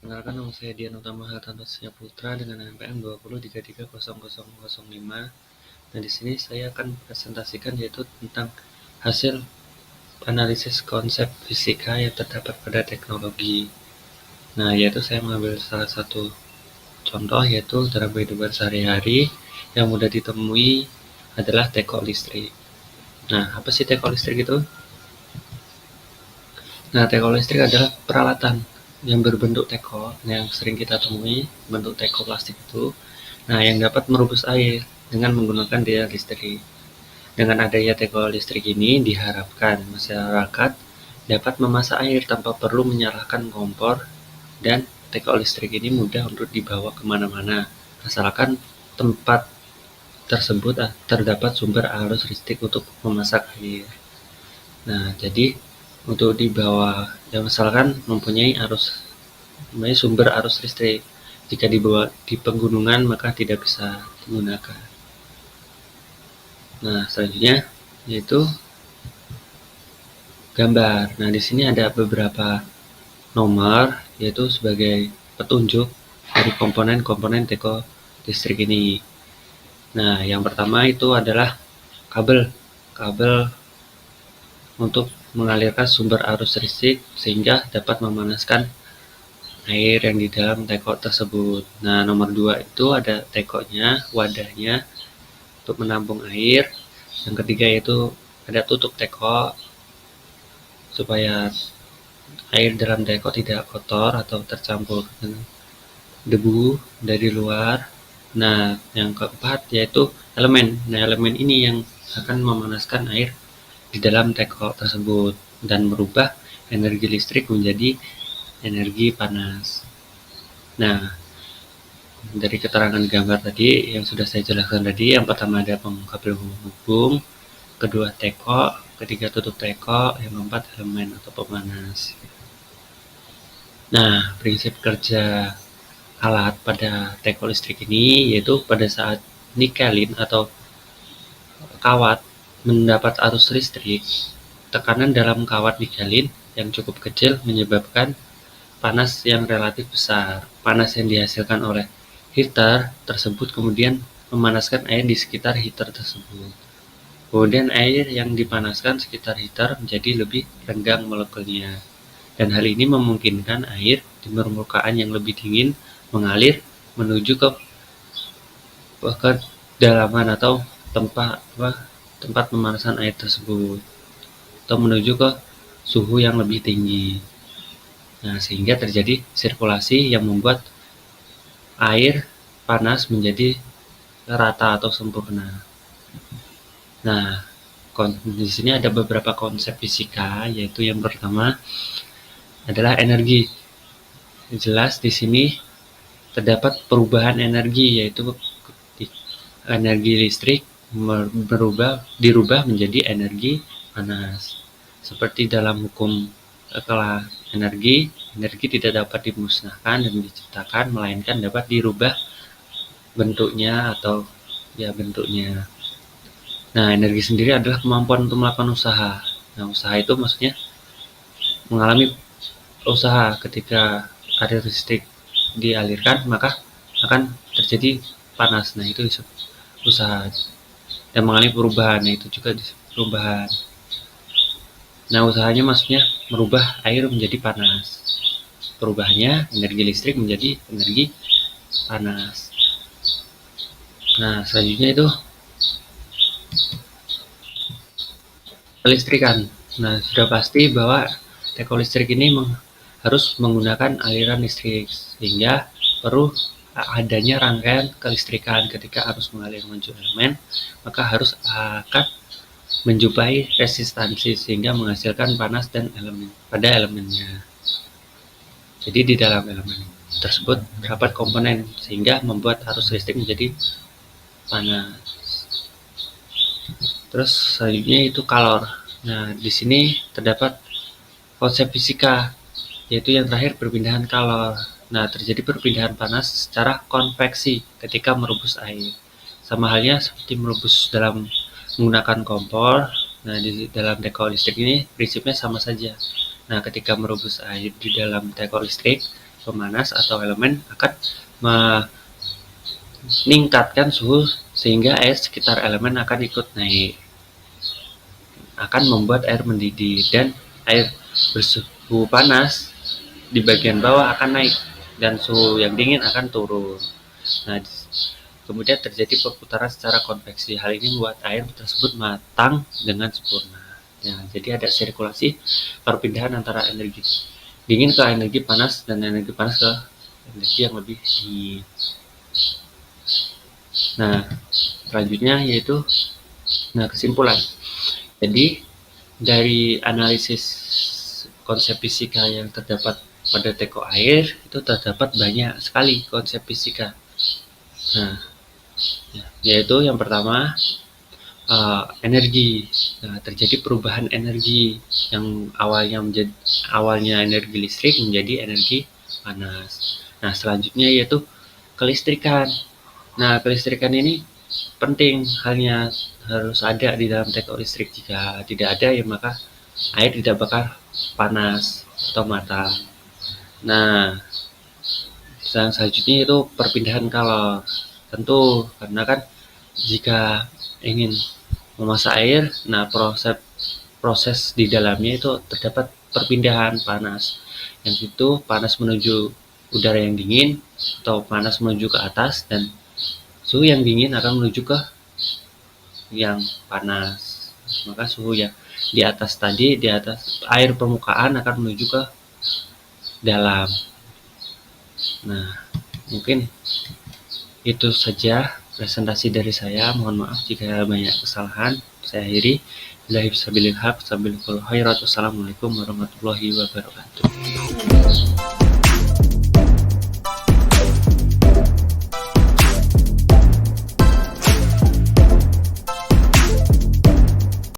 Perkenalkan, nama saya Dian Utama Hartanto Putra dengan NPM 203300005. Nah, di sini saya akan presentasikan yaitu tentang hasil analisis konsep fisika yang terdapat pada teknologi. Nah, yaitu saya mengambil salah satu contoh yaitu dalam kehidupan sehari-hari yang mudah ditemui adalah teko listrik. Nah, apa sih teko listrik itu? Nah, teko listrik adalah peralatan yang berbentuk teko yang sering kita temui, bentuk teko plastik itu. Nah, yang dapat merebus air dengan menggunakan daya listrik. Dengan adanya teko listrik ini diharapkan masyarakat dapat memasak air tanpa perlu menyalakan kompor, dan teko listrik ini mudah untuk dibawa kemana-mana asalkan tempat tersebut terdapat sumber arus listrik untuk memasak air. Nah, jadi untuk dibawa, ya misalkan mempunyai sumber arus listrik, jika dibawa di pegunungan maka tidak bisa digunakan. Nah, selanjutnya yaitu gambar. Nah, di sini ada beberapa nomor yaitu sebagai petunjuk dari komponen-komponen teko listrik ini. Nah, yang pertama itu adalah kabel untuk mengalirkan sumber arus listrik sehingga dapat memanaskan air yang di dalam teko tersebut. Nah, nomor 2 itu ada tekonya, wadahnya untuk menampung air. Yang ketiga yaitu ada tutup teko supaya air dalam teko tidak kotor atau tercampur dengan debu dari luar. Nah, yang keempat yaitu elemen. Nah, elemen ini yang akan memanaskan air di dalam teko tersebut dan merubah energi listrik menjadi energi panas. Nah, dari keterangan gambar tadi yang sudah saya jelaskan tadi, yang pertama ada kabel penghubung, kedua teko, ketiga tutup teko, yang keempat elemen atau pemanas. Nah, prinsip kerja alat pada teko listrik ini yaitu pada saat nikelin atau kawat mendapat arus listrik, tekanan dalam kawat nikelin yang cukup kecil menyebabkan panas yang relatif besar. Panas yang dihasilkan oleh heater tersebut kemudian memanaskan air di sekitar heater tersebut. Kemudian air yang dipanaskan sekitar heater menjadi lebih renggang molekulnya. Dan hal ini memungkinkan air di permukaan yang lebih dingin mengalir menuju ke kedalaman atau tempat pemanasan air tersebut, atau menuju ke suhu yang lebih tinggi. Nah, sehingga terjadi sirkulasi yang membuat air panas menjadi rata atau sempurna. Nah, di sini ada beberapa konsep fisika, yaitu yang pertama adalah energi. Jelas di sini terdapat perubahan energi, yaitu energi listrik dirubah menjadi energi panas. Seperti dalam hukum energi tidak dapat dimusnahkan dan diciptakan, melainkan dapat dirubah bentuknya. Nah, energi sendiri adalah kemampuan untuk melakukan usaha. Nah, usaha itu maksudnya mengalami usaha ketika arus listrik dialirkan maka akan terjadi panas. Nah, itu disebut usaha. Dan mengalami perubahan, nah itu juga disebut perubahan. Nah, usahanya maksudnya merubah air menjadi panas. Perubahannya energi listrik menjadi energi panas. Nah, selanjutnya itu kelistrikan. Nah, sudah pasti bahwa teko listrik ini harus menggunakan aliran listrik, sehingga perlu adanya rangkaian kelistrikan. Ketika arus mengalir menuju elemen, maka harus akan menjumpai resistansi sehingga menghasilkan panas dan pada elemennya. Jadi di dalam elemen tersebut terdapat komponen sehingga membuat arus listrik menjadi panas. Terus selanjutnya itu kalor. Nah, di sini terdapat konsep fisika, yaitu yang terakhir perpindahan kalor. Nah, terjadi perpindahan panas secara konveksi ketika merebus air. Sama halnya seperti merebus dalam menggunakan kompor. Nah, di dalam teko listrik ini prinsipnya sama saja. Nah, ketika merebus air di dalam teko listrik, pemanas atau elemen akan meningkatkan suhu sehingga air sekitar elemen akan ikut naik, akan membuat air mendidih, dan air bersuhu panas di bagian bawah akan naik dan suhu yang dingin akan turun. Nah, kemudian terjadi perputaran secara konveksi. Hal ini membuat air tersebut matang dengan sempurna. Ya, jadi ada sirkulasi perpindahan antara energi dingin ke energi panas dan energi panas ke energi yang lebih dingin. Nah, selanjutnya yaitu kesimpulan. Jadi dari analisis konsep fisika yang terdapat pada teko air itu terdapat banyak sekali konsep fisika. Nah, yaitu yang pertama energi. Nah, terjadi perubahan energi yang awalnya energi listrik menjadi energi panas. Nah, selanjutnya yaitu kelistrikan. Nah, kelistrikan ini penting, halnya harus ada di dalam teko listrik. Jika tidak ada, ya maka air tidak bakal panas atau matang. Nah, selanjutnya itu perpindahan kalor. Tentu karena kan jika ingin memasak air, nah proses di dalamnya itu terdapat perpindahan panas. Yang itu panas menuju udara yang dingin atau panas menuju ke atas, dan suhu yang dingin akan menuju ke yang panas. Maka suhu yang di atas tadi, di atas air permukaan akan menuju ke dalam. Nah, mungkin itu saja presentasi dari saya. Mohon maaf jika banyak kesalahan. Saya akhiri. Assalamualaikum warahmatullahi wabarakatuh.